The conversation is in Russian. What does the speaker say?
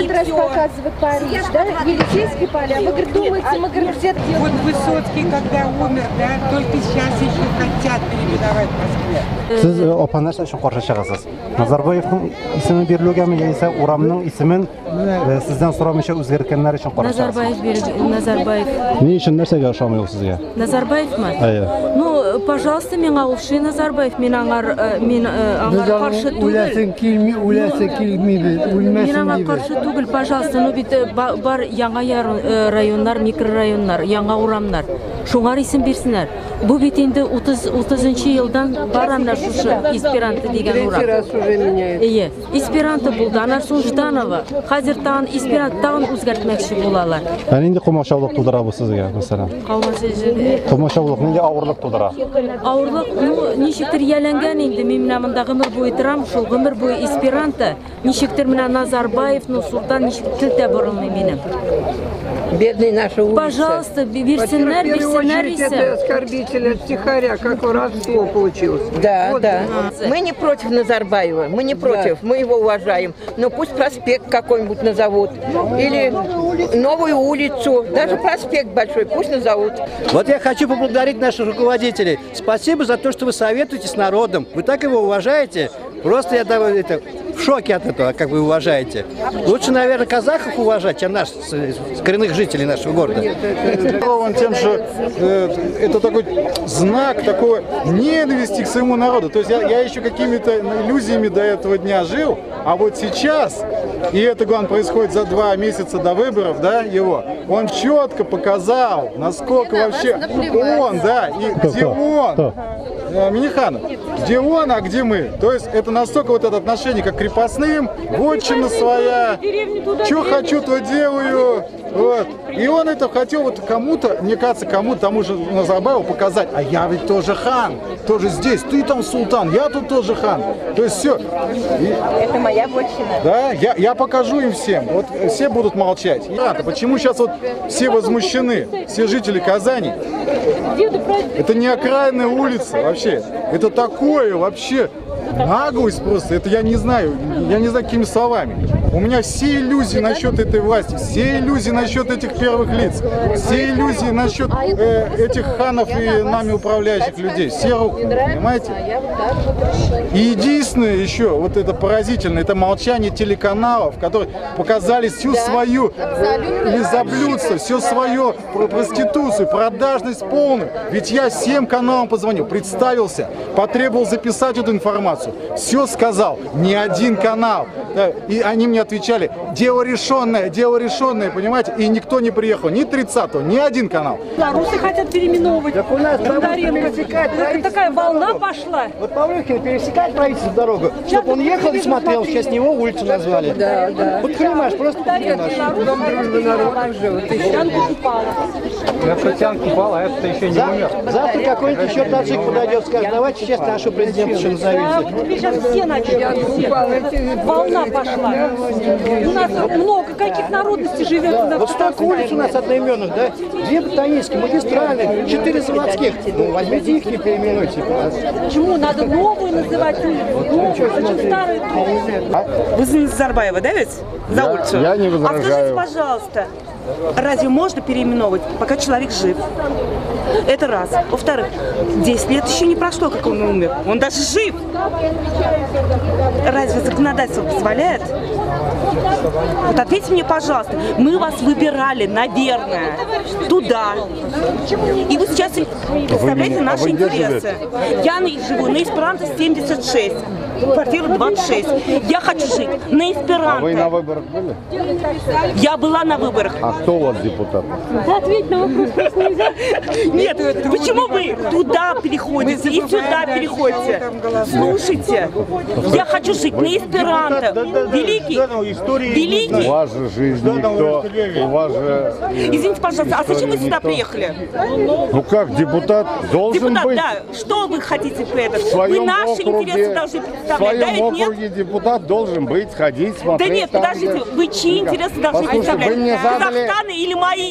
каждый раз показывают Париж, да? Елисейские поля. Вы, говорит, думаете, мы, говорит, где-то... Вот Высоцкий, когда умер, да, только сейчас еще хотят переименовать Москве. Siz opanash uchun qarshi chiqasiz. Nazarboyevning ismi berilgani yoki Uramning ismin sizdan so'ramacha o'zgartganlar uchun qarshi chiqasiz. Назарбаев. Ne uchun narsaga ishonmaysiz sizga? Назарбаевмы? Ну, пожалуйста, мен алушы Назарбаев, мен аңар каршы түгел. Мен аңар каршы түгел, пожалуйста, ну бит бар яңа районнар, микрорайоннар, яңа урамнар. Шуңар исем бирсеннәр. Бу бит инде 30-нчы елдан бар ана шушы Эсперанто дигән урам. Ие, Эсперанто булды, ана шул Жданова. Хәзер тагын Эсперанто тагын үзгәртмәкче булалар. Инде комачаулык тудыра бу сезгә, мәсәлән. Комачаулык нинди авырлык тудыра? Авырлык, ну, ничектер яләнгән инде. Мин менә монда гомер буе торам, шул гомер буе Эсперанто. Ничектер менә Назарбаев, Нурсултан ничек тел тәбәррүмни минем. Бедный наша улица. Пожалуйста, бирсеннәр исем. Оскорбитель от стихаря, как воровство получилось. Да, вот, да. Мы не против Назарбаева, мы не против, мы его уважаем. Но пусть проспект какой-нибудь назовут. Или новую улицу, даже проспект большой, пусть назовут. Вот я хочу поблагодарить наших руководителей. Спасибо за то, что вы советуете с народом. Вы так его уважаете. Просто я в шоке от этого, как вы уважаете. Лучше, наверное, казахов уважать, чем нас, коренных жителей нашего города. Он тем, что это такой знак такой ненависти к своему народу. То есть я еще какими-то иллюзиями до этого дня жил, а вот сейчас, и это, главное, происходит за 2 месяца до выборов, да, его, он четко показал, насколько вообще он, да, и где он. Миниханов, где он, а где мы. То есть это настолько вот это отношение как к крепостным, вотчина своя, что хочу, то делаю. Вот. И он это хотел вот кому-то, мне кажется, кому-то, тому же Назарбаеву показать, а я ведь тоже хан, тоже здесь, ты там султан, я тут тоже хан. То есть все. Это моя вотчина. Да, я покажу им всем. Вот все будут молчать. Почему сейчас вот все возмущены, все жители Казани? Это не окраинная улица вообще. Это такое вообще наглость просто. Это я не знаю какими словами. У меня все иллюзии насчет этой власти, все иллюзии насчет этих первых лиц, все иллюзии насчет этих ханов и нами управляющих людей. Все рухнули, понимаете? И единственное еще, вот это поразительно, это молчание телеканалов, которые показали всю свою лизоблюдство, всю свою проституцию, продажность полную. Ведь я 7 каналам позвонил, представился, потребовал записать эту информацию. Все сказал, ни один канал. И они мне отвечали, дело решенное, понимаете? И никто не приехал, ни 30-го, ни один канал. Белорусы хотят переименовывать. Так у нас Такая волна пошла. Вот Павлюхин пересекает правительство дорогу, чтобы он ехал и смотрел, в честь него улицу назвали. Да, да. Вот понимаешь, просто понимаешь. Дом дружбы народов. Шатянка упала, а это еще не умер. Завтра какой-нибудь еще таджик подойдет, скажет, давайте сейчас нашу президентшу назовите. Сейчас все начали. Волна пошла. У нас много каких народностей живет. Вот столько улиц у нас одноименных, да? 2 ботанические, магистральных, 4 заводских. Ну, возьмите их и переименуйте. Почему? Надо новую называть улицу. Новую, старую. Вы за Назарбаева, да ведь? За улицу? Я не возражаю. А скажите, пожалуйста, разве можно переименовывать, пока человек жив? Это раз. Во-вторых, 10 лет еще не прошло, как он умер. Он даже жив. Разве законодательство позволяет? Вот ответьте мне, пожалуйста, мы вас выбирали, наверное, туда. И вы сейчас представляете наши интересы. Я живу на Эсперанто 76, квартира 26. Я хочу жить на Эсперанто. А вы на выборах были? Я была на выборах. А кто у вас депутат? Ответь на вопрос. Нет, почему вы туда переходите и сюда переходите? Слушайте, я хочу жить на Эсперанто. Великий. У вас же жизнь никто, у вас же... Извините, пожалуйста, а зачем вы сюда приехали? Ну как, депутат должен Депутат, быть... да. Что вы хотите при этом? В своем Вы наши интересы должны представлять, да, ведь нет? депутат должен быть, ходить, смотреть. Да нет, подождите, вы чьи интересы должны Послушайте, представлять? вы мне задали... Казахстана или мои?